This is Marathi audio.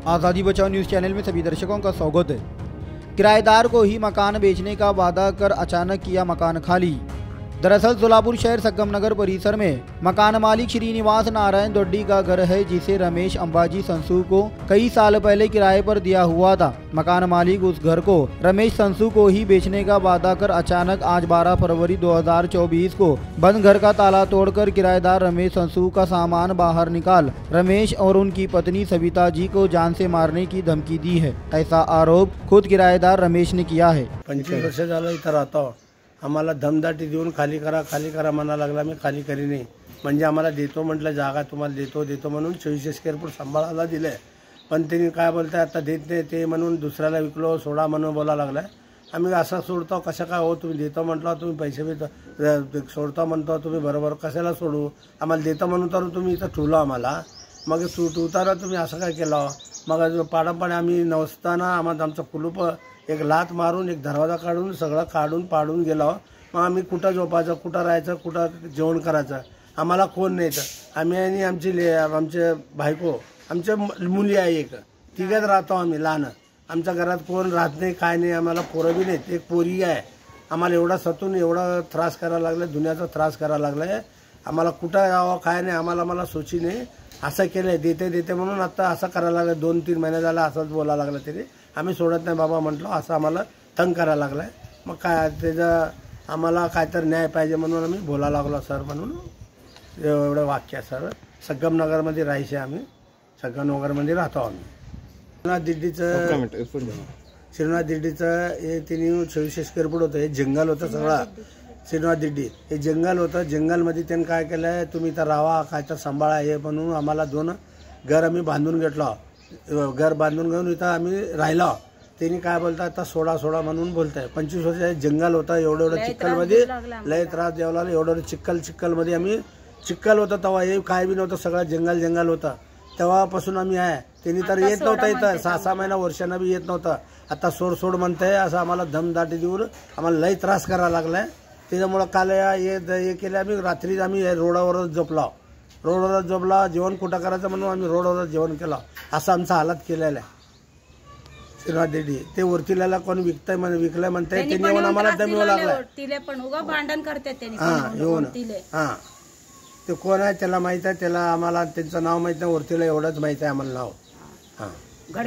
आज़ादी बचाओ न्यूज़ चैनल में सभी दर्शकों का स्वागत है। किराएदार को ही मकान बेचने का वादा कर अचानक किया मकान खाली। दरअसल सोलापुर शहर संगम नगर परिसर में मकान मालिक श्रीनिवास नारायण दोड्डी का घर है, जिसे रमेश अंबाजी संसू को कई साल पहले किराए पर दिया हुआ था। मकान मालिक उस घर को रमेश संसू को ही बेचने का वादा कर अचानक आज 12 फरवरी 2024 को बंद घर का ताला तोड़कर किराएदार रमेश संसू का सामान बाहर निकाल रमेश और उनकी पत्नी सविता जी को जान से मारने की धमकी दी है। ऐसा आरोप खुद किराएदार रमेश ने किया है। 25 वर्ष झालं इथं राहतो, आम्हाला धमदाटी देऊन खाली करा म्हणा लागला। मी खाली करी नाही म्हणजे आम्हाला देतो म्हटलं, जागा तुम्हाला देतो म्हणून 24 स्क्वेअर फूट सांभाळायला दिले, पण त्यांनी काय बोलताय आता देत नाही ते म्हणून दुसऱ्याला विकलो सोडा म्हणून बोला लागलाय। आम्ही असं सोडतो कसं काय हो, तुम्ही देतो म्हटलं, तुम्ही पैसे बी सोडतो म्हणतो तुम्ही, बरोबर कशाला सोडू, आम्हाला देतो म्हणून तर तुम्ही इथं ठेवलं आम्हाला, मग ठेवताना तुम्ही असं काय केलं। मग पाडंपाणी आम्ही नसताना आमचं कुलूप एक लात मारून एक दरवाजा काढून सगळं काढून पाडून गेलो। मग आम्ही कुठं झोपायचं, कुठं राहायचं, कुठं जेवण करायचं, आम्हाला कोण नाही तर आम्ही आणि आमचे बायको आमच्या मुली आहे, एक तिघच राहतो आम्ही लहान। आमच्या घरात कोण राहत नाही काय नाही, आम्हाला पोरं बी नाहीत, एक पोरी आहे। आम्हाला एवढा सतून एवढा त्रास करायला लागला, दुनियाचा त्रास करायला लागलाय। आम्हाला कुठं यावं काय नाही, आम्हाला सोची नाही। असं केलंय देते म्हणून आता असं करायला लागलं। 2-3 महिने झाला असंच बोलायला लागलं तरी आम्ही सोडत नाही बाबा म्हटलं, असं आम्हाला तंग करायला लागलाय। मग काय त्याचं आम्हाला काय तर न्याय पाहिजे म्हणून आम्ही बोलायला लागलो सर, म्हणून एवढं वाक्य सर। संगम नगरमध्ये राहायचे आम्ही, संगम नगरमध्ये राहतो आम्ही। श्रीनाथ दिड्डीचं हे तिने 24 स्क्वेअर फूट होतं, हे जंगल होतं सगळं। श्रीनाथ दिड्डी हे जंगल होतं, जंगलमध्ये त्यांनी काय केलंय, तुम्ही इथं राहा काय तर सांभाळा हे म्हणून आम्हाला 2 घर आम्ही बांधून घेतलं। घर बांधून घेऊन इथं आम्ही राहिलो। त्यांनी काय बोलतात आता सोडा म्हणून बोलताय। 25 वर्ष जंगल होतं, एवढं चिखलमध्ये लय त्रास द्यावा लागला। एवढं चिखलमध्ये आम्ही चिखल होतं तेव्हा, हे काय बी नव्हतं, सगळं जंगल होतं तेव्हापासून आम्ही आहे। त्यांनी तर येत नव्हतं इथं, 6-6 महिना वर्षांना बी येत नव्हतं। आता सोड म्हणताय, असं आम्हाला धमदाटी देऊन आम्हाला लय त्रास करायला लागलाय। त्याच्यामुळं काल हे केलं आम्ही, रात्री आम्ही रोडावरच झोपला, जेवण कुठं करायचं म्हणून आम्ही रोडावरच जेवण केलं, असं आमचा हालत केलेला आहे। श्रीनाथ दिड्डी ते वरतीला कोण विकलंय म्हणताय, त्यांनी येऊन आम्हाला दमवू लागलाय। येऊन ते कोण आहे त्याला माहित आहे, त्याला आम्हाला त्यांचं नाव माहित नाही, वरतीला एवढंच माहित आहे आम्हाला नाव।